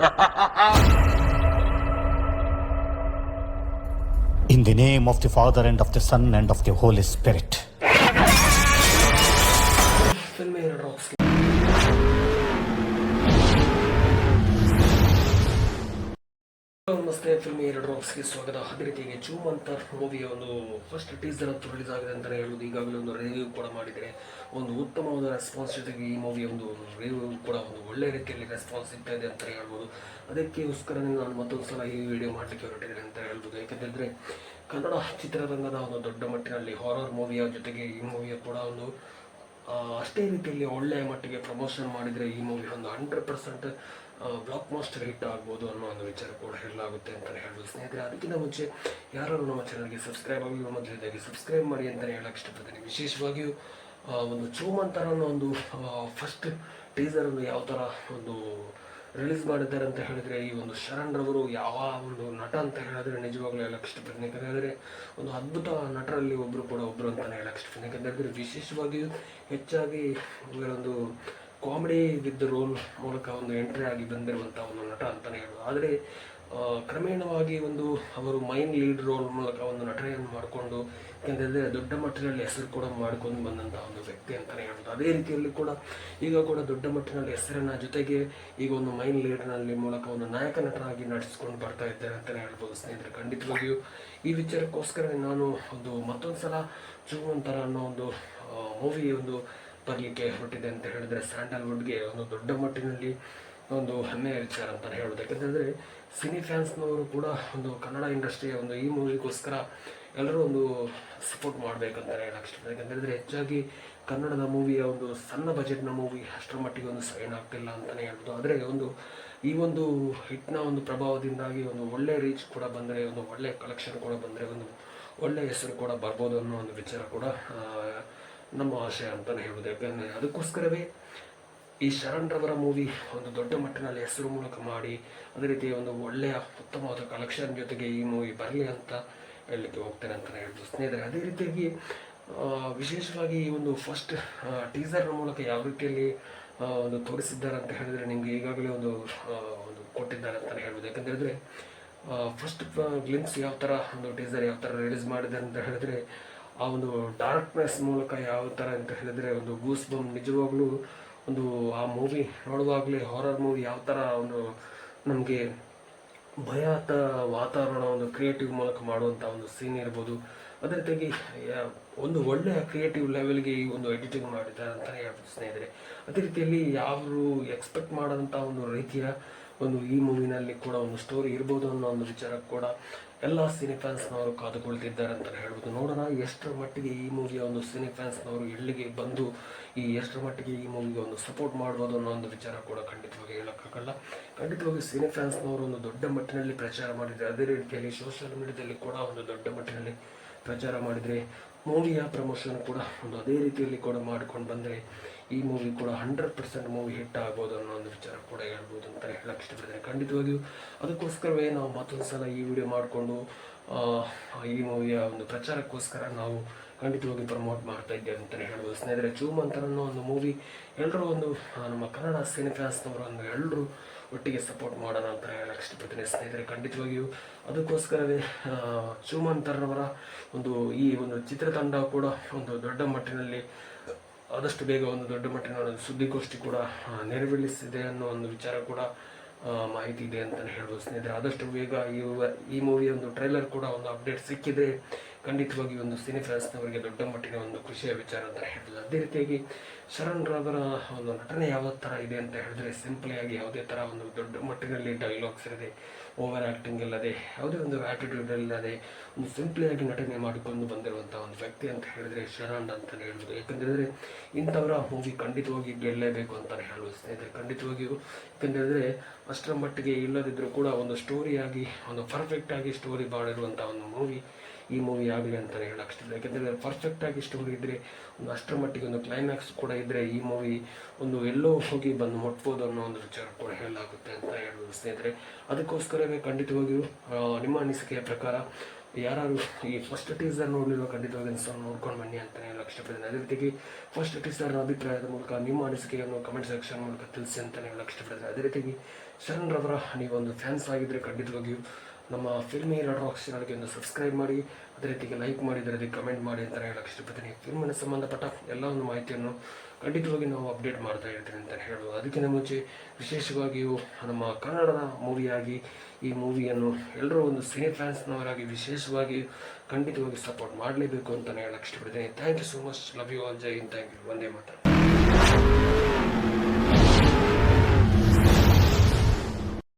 In the name of the Father and of the Son and of the Holy Spirit. ನಮಸ್ತೆ, filmy 2 ರಾಕ್ಸ್ಗೆ ಸ್ವಾಗತ. ಅದೇ ರೀತಿಯಾಗಿ ಚೂಮ್ ಅಂತ ಮೂವಿಯ ಒಂದು ಫಸ್ಟ್ ಟೀಸರ್ ಅಂತೂ ರಿಲೀಸ್ ಆಗಿದೆ ಅಂತಲೇ ಹೇಳೋದು. ಈಗಾಗಲೇ ಒಂದು ರಿವ್ಯೂ ಕೂಡ ಮಾಡಿದರೆ ಒಂದು ಉತ್ತಮವಾದ ರೆಸ್ಪಾನ್ಸ್ ಜೊತೆಗೆ ಈ ಮೂವಿಯ ಒಂದು ರಿವ್ಯೂ ಕೂಡ ಒಂದು ಒಳ್ಳೆ ರೀತಿಯಲ್ಲಿ ರೆಸ್ಪಾನ್ಸ್ ಸಿಗ್ತಾ ಇದೆ ಅಂತಲೇ ಹೇಳ್ಬೋದು. ಅದಕ್ಕೋಸ್ಕರನೇ ನಾನು ಮತ್ತೊಂದು ಸಲ ಈ ವಿಡಿಯೋ ಮಾಡಲಿಕ್ಕೆ ಹೊರಟಿದ್ದೇನೆ ಅಂತ ಹೇಳ್ಬೋದು. ಯಾಕೆಂದರೆ ಕನ್ನಡ ಚಿತ್ರರಂಗದ ಒಂದು ದೊಡ್ಡ ಮಟ್ಟಿನಲ್ಲಿ ಹಾರರ್ ಮೂವಿಯ ಜೊತೆಗೆ ಈ ಮೂವಿಯ ಕೂಡ ಒಂದು ಅಷ್ಟೇ ರೀತಿಯಲ್ಲಿ ಒಳ್ಳೆಯ ಮಟ್ಟಿಗೆ ಪ್ರಮೋಷನ್ ಮಾಡಿದರೆ ಈ ಮೂವಿ ಒಂದು 100% ಬ್ಲಾಕ್ ಮಾಸ್ಟರ್ ಹಿಟ್ ಆಗ್ಬೋದು ಅನ್ನೋ ಒಂದು ವಿಚಾರ ಕೂಡ ಹೇಳಲಾಗುತ್ತೆ ಅಂತಲೇ ಹೇಳ್ಬೋದು. ಸ್ನೇಹಿತರೆ, ಅದಕ್ಕಿಂತ ಮುಂಚೆ ಯಾರು ನಮ್ಮ ಚಾನಲ್ಗೆ ಸಬ್ಸ್ಕ್ರೈಬ್ ಆಗಿ ಮೊದಲಿದ್ದಾಗಿ ಸಬ್ಸ್ಕ್ರೈಬ್ ಮಾಡಿ ಅಂತಲೇ ಹೇಳಕ್ಕೆ ಇಷ್ಟಪಡ್ತೀನಿ. ವಿಶೇಷವಾಗಿಯೂ ಒಂದು ಚೂಮ್ ಅಂತರ ಅನ್ನೋ ಒಂದು ಫಸ್ಟ್ ಟೀಸರನ್ನು ಯಾವ ಥರ ಒಂದು ರಿಲೀಸ್ ಮಾಡಿದ್ದಾರೆ ಅಂತ ಹೇಳಿದರೆ, ಈ ಒಂದು ಶರಣ್ ರವರು ಯಾವ ಒಂದು ನಟ ಅಂತ ಹೇಳಿದ್ರೆ ನಿಜವಾಗ್ಲೂ ಹೇಳಕ್ಕೆ ಇಷ್ಟಪಡ್ತೀನಿ. ಯಾಕಂದರೆ ಒಂದು ಅದ್ಭುತ ನಟರಲ್ಲಿ ಒಬ್ಬರು ಅಂತಲೇ ಹೇಳಕ್ಕೆ ಇಷ್ಟಪಡ್ತೀನಿ. ಯಾಕಂದರೆ ವಿಶೇಷವಾಗಿಯೂ ಹೆಚ್ಚಾಗಿ ಒಂದು ಕಾಮಿಡಿ ವಿತ್ ರೋಲ್ ಮೂಲಕ ಒಂದು ಎಂಟ್ರಿ ಆಗಿ ಬಂದಿರುವಂಥ ಒಂದು ನಟ ಅಂತಲೇ ಹೇಳೋದು. ಆದರೆ ಕ್ರಮೇಣವಾಗಿ ಒಂದು ಅವರು ಮೈನ್ ಲೀಡ್ ರೋಲ್ ಮೂಲಕ ಒಂದು ನಟನೆಯನ್ನು ಮಾಡಿಕೊಂಡು, ಯಾಕೆಂದರೆ ದೊಡ್ಡ ಮಟ್ಟಿನಲ್ಲಿ ಹೆಸರು ಕೂಡ ಮಾಡ್ಕೊಂಡು ಬಂದಂಥ ಒಂದು ವ್ಯಕ್ತಿ ಅಂತಲೇ ಹೇಳ್ಬೋದು. ಅದೇ ರೀತಿಯಲ್ಲಿ ಕೂಡ ಈಗ ಕೂಡ ದೊಡ್ಡ ಮಟ್ಟಿನಲ್ಲಿ ಹೆಸರಿನ ಜೊತೆಗೆ ಈಗ ಒಂದು ಮೈನ್ ಲೀಡ್ನಲ್ಲಿ ಮೂಲಕ ಒಂದು ನಾಯಕ ನಟನಾಗಿ ನಡೆಸಿಕೊಂಡು ಬರ್ತಾ ಇದ್ದಾರೆ ಅಂತಲೇ ಹೇಳ್ಬೋದು. ಸ್ನೇಹಿತರೆ, ಖಂಡಿತವಾಗಿಯೂ ಈ ವಿಚಾರಕ್ಕೋಸ್ಕರ ನಾನು ಒಂದು ಮತ್ತೊಂದು ಸಲ ಚೂಮ್ ಅಂತರ ಅನ್ನೋ ಒಂದು ಮೂವಿ ಒಂದು ಬರಲಿಕ್ಕೆ ಹೊರಟಿದೆ ಅಂತ ಹೇಳಿದ್ರೆ ಸ್ಯಾಂಡಲ್ವುಡ್ಗೆ ಒಂದು ದೊಡ್ಡ ಮಟ್ಟಿನಲ್ಲಿ ಒಂದು ಹೆಮ್ಮೆಯ ವಿಚಾರ ಅಂತಲೇ ಹೇಳೋದು. ಯಾಕಂತಂದರೆ ಸಿನಿ ಫ್ಯಾನ್ಸ್ನವರು ಕೂಡ ಒಂದು ಕನ್ನಡ ಇಂಡಸ್ಟ್ರಿಯ ಒಂದು ಈ ಮೂವಿಗೋಸ್ಕರ ಎಲ್ಲರೂ ಒಂದು ಸಪೋರ್ಟ್ ಮಾಡಬೇಕಂತಲೇ ಹೇಳಕ್ಕೆ ಇಷ್ಟಪಡ್ತಾರೆ. ಯಾಕಂತಂದರೆ ಹೆಚ್ಚಾಗಿ ಕನ್ನಡದ ಮೂವಿಯ ಒಂದು ಸಣ್ಣ ಬಜೆಟ್ನ ಮೂವಿ ಅಷ್ಟರ ಮಟ್ಟಿಗೆ ಒಂದು ಸೈನ್ ಆಗ್ತಿಲ್ಲ ಅಂತಲೇ ಹೇಳ್ಬೋದು. ಆದರೆ ಒಂದು ಈ ಒಂದು ಹಿಟ್ನ ಒಂದು ಪ್ರಭಾವದಿಂದಾಗಿ ಒಂದು ಒಳ್ಳೆ ರೀಚ್ ಕೂಡ ಬಂದರೆ, ಒಂದು ಒಳ್ಳೆ ಕಲೆಕ್ಷನ್ ಕೂಡ ಬಂದರೆ, ಒಂದು ಒಳ್ಳೆಯ ಹೆಸರು ಕೂಡ ಬರ್ಬೋದು ಅನ್ನೋ ಒಂದು ವಿಚಾರ ಕೂಡ ನಮ್ಮ ಆಶಯ ಅಂತಲೇ ಹೇಳೋದು. ಯಾಕಂದರೆ ಅದಕ್ಕೋಸ್ಕರವೇ ಈ ಶರಣ್ ರವರ ಮೂವಿ ಒಂದು ದೊಡ್ಡ ಮಟ್ಟಿನಲ್ಲಿ ಹೆಸರು ಮೂಲಕ ಮಾಡಿ ಅದೇ ರೀತಿ ಒಂದು ಒಳ್ಳೆಯ ಉತ್ತಮವಾದ ಕಲೆಕ್ಷನ್ ಜೊತೆಗೆ ಈ ಮೂವಿ ಬರಲಿ ಅಂತ ಹೇಳಲಿಕ್ಕೆ ಹೋಗ್ತೇನೆ ಅಂತಲೇ ಹೇಳ್ಬೋದು. ಸ್ನೇಹಿತರೆ, ಅದೇ ರೀತಿಯಾಗಿ ವಿಶೇಷವಾಗಿ ಈ ಒಂದು ಫಸ್ಟ್ ಟೀಸರ್ನ ಮೂಲಕ ಯಾವ ರೀತಿಯಲ್ಲಿ ಒಂದು ತೋರಿಸಿದ್ದಾರೆ ಅಂತ ಹೇಳಿದರೆ ನಿಮಗೆ ಈಗಾಗಲೇ ಒಂದು ಕೊಟ್ಟಿದ್ದಾರೆ ಅಂತಲೇ ಹೇಳ್ಬೋದು. ಯಾಕಂತೇಳಿದ್ರೆ ಫಸ್ಟ್ ಗ್ಲಿಮ್ಸ್ ಯಾವ ಥರ ಒಂದು ಟೀಸರ್ ಯಾವ ಥರ ರಿಲೀಸ್ ಮಾಡಿದ್ದಾರೆ ಅಂತ ಹೇಳಿದ್ರೆ, ಆ ಒಂದು ಡಾರ್ಕ್ನೆಸ್ ಮೂಲಕ ಯಾವ ಥರ ಅಂತ ಹೇಳಿದರೆ ಒಂದು ಗೂಸ್ ಬಂಪ್ ನಿಜವಾಗ್ಲೂ ಒಂದು ಆ ಮೂವಿ ನೋಡುವಾಗಲೇ ಹಾರರ್ ಮೂವಿ ಯಾವ ಥರ ಒಂದು ನಮಗೆ ಭಯಾತ ವಾತಾವರಣ ಒಂದು ಕ್ರಿಯೇಟಿವ್ ಮೂಲಕ ಮಾಡುವಂಥ ಒಂದು ಸೀನ್ ಇರ್ಬೋದು. ಅದೇ ರೀತಿಯಾಗಿ ಒಂದು ಒಳ್ಳೆಯ ಕ್ರಿಯೇಟಿವ್ ಲೆವೆಲ್ಗೆ ಈ ಒಂದು ಎಡಿಟಿಂಗ್ ಮಾಡಿದ್ದಾರೆ ಅಂತಲೇ ಹೇಳ್ಬೋದು. ಸ್ನೇಹಿತರೆ, ಅದೇ ರೀತಿಯಲ್ಲಿ ಯಾರು ಎಕ್ಸ್ಪೆಕ್ಟ್ ಮಾಡೋಂಥ ಒಂದು ರೀತಿಯ ಒಂದು ಈ ಮೂವಿನಲ್ಲಿ ಕೂಡ ಒಂದು ಸ್ಟೋರಿ ಇರ್ಬೋದು ಅನ್ನೋ ಒಂದು ವಿಚಾರ ಕೂಡ ಎಲ್ಲ ಸಿನಿ ಫ್ಯಾನ್ಸ್ನವರು ಕಾದುಕೊಳ್ತಿದ್ದಾರೆ ಅಂತಲೇ ಹೇಳ್ಬೋದು. ನೋಡೋಣ ಎಷ್ಟರ ಮಟ್ಟಿಗೆ ಈ ಮೂವಿಯ ಒಂದು ಸಿನಿ ಫ್ಯಾನ್ಸ್ನವರು ಇಲ್ಲಿಗೆ ಬಂದು ಈ ಎಷ್ಟರ ಮಟ್ಟಿಗೆ ಈ ಮೂವಿಗೆ ಒಂದು ಸಪೋರ್ಟ್ ಮಾಡ್ಬೋದು ಅನ್ನೋ ಒಂದು ವಿಚಾರ ಕೂಡ ಖಂಡಿತವಾಗಿ ಹೇಳೋಕ್ಕಾಗಲ್ಲ. ಖಂಡಿತವಾಗಿ ಸಿನಿ ಫ್ಯಾನ್ಸ್ನವರು ಒಂದು ದೊಡ್ಡ ಮಟ್ಟಿನಲ್ಲಿ ಪ್ರಚಾರ ಮಾಡಿದರೆ, ಅದೇ ರೀತಿಯಲ್ಲಿ ಸೋಷಿಯಲ್ ಮೀಡಿಯಾದಲ್ಲಿ ಕೂಡ ಒಂದು ದೊಡ್ಡ ಮಟ್ಟಿನಲ್ಲಿ ಪ್ರಚಾರ ಮಾಡಿದರೆ, ಮೂವಿಯ ಪ್ರಮೋಷನ್ ಕೂಡ ಒಂದು ಅದೇ ರೀತಿಯಲ್ಲಿ ಕೂಡ ಮಾಡ್ಕೊಂಡು ಬಂದರೆ ಈ ಮೂವಿ ಕೂಡ 100% ಮೂವಿ ಹಿಟ್ ಆಗ್ಬೋದು ಅನ್ನೋ ಒಂದು ವಿಚಾರ ಕೂಡ ಹೇಳ್ಬೋದು ಅಂತ ಹೇಳಕ್ಕೆ ಇಷ್ಟಪಡ್ತೀನಿ. ಖಂಡಿತವಾಗಿಯೂ ಅದಕ್ಕೋಸ್ಕರವೇ ನಾವು ಮತ್ತೊಂದು ಸಲ ಈ ವಿಡಿಯೋ ಮಾಡಿಕೊಂಡು ಈ ಮೂವಿಯ ಒಂದು ಪ್ರಚಾರಕ್ಕೋಸ್ಕರ ನಾವು ಖಂಡಿತವಾಗಿ ಪ್ರಮೋಟ್ ಮಾಡ್ತಾ ಇದ್ದೇವೆ ಅಂತಲೇ ಹೇಳ್ಬೋದು. ಸ್ನೇಹಿತರೆ, ಚೂಮ್ ಅಂತರ ಅನ್ನೋ ಒಂದು ಮೂವಿ ಎಲ್ಲರೂ ಒಂದು ನಮ್ಮ ಕನ್ನಡ ಸಿನಿ ಫ್ಯಾನ್ಸ್ನವರು ಒಂದು ಎಲ್ಲರೂ ಒಟ್ಟಿಗೆ ಸಪೋರ್ಟ್ ಮಾಡೋಣ ಅಂತ ಹೇಳಕ್ಕೆ ಇಷ್ಟಪಡ್ತೀನಿ. ಸ್ನೇಹಿತರೆ, ಖಂಡಿತವಾಗಿಯೂ ಅದಕ್ಕೋಸ್ಕರವೇ ಚೂಮ್ ಅಂತರವರ ಒಂದು ಈ ಒಂದು ಚಿತ್ರತಂಡ ಕೂಡ ಒಂದು ದೊಡ್ಡ ಮಟ್ಟಿನಲ್ಲಿ ಆದಷ್ಟು ಬೇಗ ಒಂದು ದೊಡ್ಡ ಮಟ್ಟಿನ ಒಂದು ಸುದ್ದಿಗೋಷ್ಠಿ ಕೂಡ ನೆರವೇರಿಸಿದೆ ಅನ್ನೋ ಒಂದು ವಿಚಾರ ಕೂಡ ಮಾಹಿತಿ ಇದೆ ಅಂತಲೇ ಹೇಳ್ಬೋದು. ಸ್ನೇಹಿತರೆ, ಆದಷ್ಟು ಬೇಗ ಈ ಮೂವಿಯ ಒಂದು ಟ್ರೈಲರ್ ಕೂಡ ಒಂದು ಅಪ್ಡೇಟ್ ಸಿಕ್ಕಿದ್ರೆ ಖಂಡಿತವಾಗಿ ಒಂದು ಸಿನಿ ಫ್ಯಾನ್ಸ್ನವರಿಗೆ ದೊಡ್ಡ ಮಟ್ಟಿನ ಒಂದು ಖುಷಿಯ ವಿಚಾರ ಅಂತ ಹೇಳ್ಬೋದು. ಅದೇ ರೀತಿಯಾಗಿ ಶರಣ್ ರವರ ಒಂದು ನಟನೆ ಯಾವ ಥರ ಇದೆ ಅಂತ ಹೇಳಿದ್ರೆ, ಸಿಂಪಲಿಯಾಗಿ ಯಾವುದೇ ಥರ ಒಂದು ದೊಡ್ಡ ಮಟ್ಟಿನಲ್ಲಿ ಡೈಲಾಗ್ಸ್ ಇರದೆ, ಓವರ್ ಆ್ಯಕ್ಟಿಂಗ್ ಇಲ್ಲದೆ, ಯಾವುದೇ ಒಂದು ಆ್ಯಟಿಟ್ಯೂಡ್ ಇಲ್ಲದೆ ಒಂದು ಸಿಂಪಲಿಯಾಗಿ ನಟನೆ ಮಾಡಿಕೊಂಡು ಬಂದಿರುವಂಥ ಒಂದು ವ್ಯಕ್ತಿ ಅಂತ ಹೇಳಿದರೆ ಶರಣ್ ಅಂತಲೇ ಹೇಳ್ಬೋದು. ಯಾಕಂತೇಳಿದ್ರೆ ಇಂಥವರ ಮೂವಿ ಖಂಡಿತವಾಗಿ ಗೆಲ್ಲಲೇಬೇಕು ಅಂತಲೇ ಹೇಳ್ಬೋದು. ಸ್ನೇಹಿತರೆ, ಖಂಡಿತವಾಗಿಯೂ ಯಾಕಂತೇಳಿದ್ರೆ ಅಷ್ಟರ ಮಟ್ಟಿಗೆ ಇಲ್ಲದಿದ್ದರೂ ಕೂಡ ಒಂದು ಸ್ಟೋರಿಯಾಗಿ ಒಂದು ಪರ್ಫೆಕ್ಟಾಗಿ ಸ್ಟೋರಿ ಮಾಡಿರುವಂಥ ಒಂದು ಮೂವಿ ಈ ಮೂವಿ ಆಗಲಿ ಅಂತಲೇ ಹೇಳಕ್ಕೆ ಇಷ್ಟ. ಯಾಕೆಂದರೆ ಪರ್ಫೆಕ್ಟಾಗಿ ಸ್ಟೋರಿ ಇದ್ದರೆ, ಒಂದು ಅಷ್ಟರ ಮಟ್ಟಿಗೆ ಒಂದು ಕ್ಲೈಮ್ಯಾಕ್ಸ್ ಕೂಡ ಇದ್ದರೆ ಈ ಮೂವಿ ಒಂದು ಎಲ್ಲೋ ಹೋಗಿ ಬಂದು ಮುಟ್ಬೋದು ಅನ್ನೋ ಒಂದು ವಿಚಾರ ಕೂಡ ಹೇಳಲಾಗುತ್ತೆ ಅಂತ ಹೇಳ್ಬೋದು. ಸ್ನೇಹಿತರೆ, ಅದಕ್ಕೋಸ್ಕರವೇ ಖಂಡಿತವಾಗಿಯೂ ನಿಮ್ಮ ಅನಿಸಿಕೆಯ ಪ್ರಕಾರ ಯಾರು ಈ ಫಸ್ಟ್ ಟೀಸರ್ ನೋಡಲಿರೋ ಖಂಡಿತವಾಗಿ ಸಹ ನೋಡ್ಕೊಂಡು ಬನ್ನಿ ಅಂತಲೇ ಹೇಳಕ್ಕೆ ಇಷ್ಟಪಡ್ತೀನಿ. ಅದೇ ರೀತಿಯಾಗಿ ಫಸ್ಟ್ ಟೀಸರ್ನ ಅಭಿಪ್ರಾಯದ ಮೂಲಕ ನಿಮ್ಮ ಅನಿಸಿಕೆಯನ್ನು ಕಮೆಂಟ್ ಸೆಕ್ಷನ್ ಮೂಲಕ ತಿಳಿಸಿ ಅಂತಲೇ ಹೇಳಕ್ಕೆ ಇಷ್ಟಪಡ್ತೀನಿ. ಅದೇ ರೀತಿಯಾಗಿ ಶರಣ್ ರವರ ನೀವೊಂದು ಫ್ಯಾನ್ಸ್ ಆಗಿದ್ದರೆ ಖಂಡಿತವಾಗಿಯೂ ನಮ್ಮ ಫಿಲ್ಮಿ ರೆಡ್ ರಾಕ್ಸ್ ಚಾನಲ್ಗೆ ಒಂದು ಸಬ್ಸ್ಕ್ರೈಬ್ ಮಾಡಿ, ಅದೇ ರೀತಿಗೆ ಲೈಕ್ ಮಾಡಿ, ಅದೇ ರೀತಿ ಕಮೆಂಟ್ ಮಾಡಿ ಅಂತಲೇ ಹೇಳಕ್ಕೆ ಇಷ್ಟಪಡ್ತೀನಿ. ಫಿಲ್ಮಿನ ಸಂಬಂಧಪಟ್ಟ ಎಲ್ಲ ಒಂದು ಮಾಹಿತಿಯನ್ನು ಖಂಡಿತವಾಗಿ ನಾವು ಅಪ್ಡೇಟ್ ಮಾಡ್ತಾ ಇರ್ತೀವಿ ಅಂತ ಹೇಳೋದು. ಅದಕ್ಕಿಂತ ಮುಂಚೆ ವಿಶೇಷವಾಗಿಯೂ ನಮ್ಮ ಕನ್ನಡದ ಮೂವಿಯಾಗಿ ಈ ಮೂವಿಯನ್ನು ಎಲ್ಲರೂ ಒಂದು ಸಿನಿ ಫ್ಯಾನ್ಸ್ನವರಾಗಿ ವಿಶೇಷವಾಗಿ ಖಂಡಿತವಾಗಿ ಸಪೋರ್ಟ್ ಮಾಡಲೇಬೇಕು ಅಂತಲೇ ಹೇಳಕ್ಕೆ ಇಷ್ಟಪಡ್ತೀನಿ. Thank you so much. Love you all. ಜೈ ಹಿಂದ್. Thank you. ವಂದೇ ಮಾತರಂ.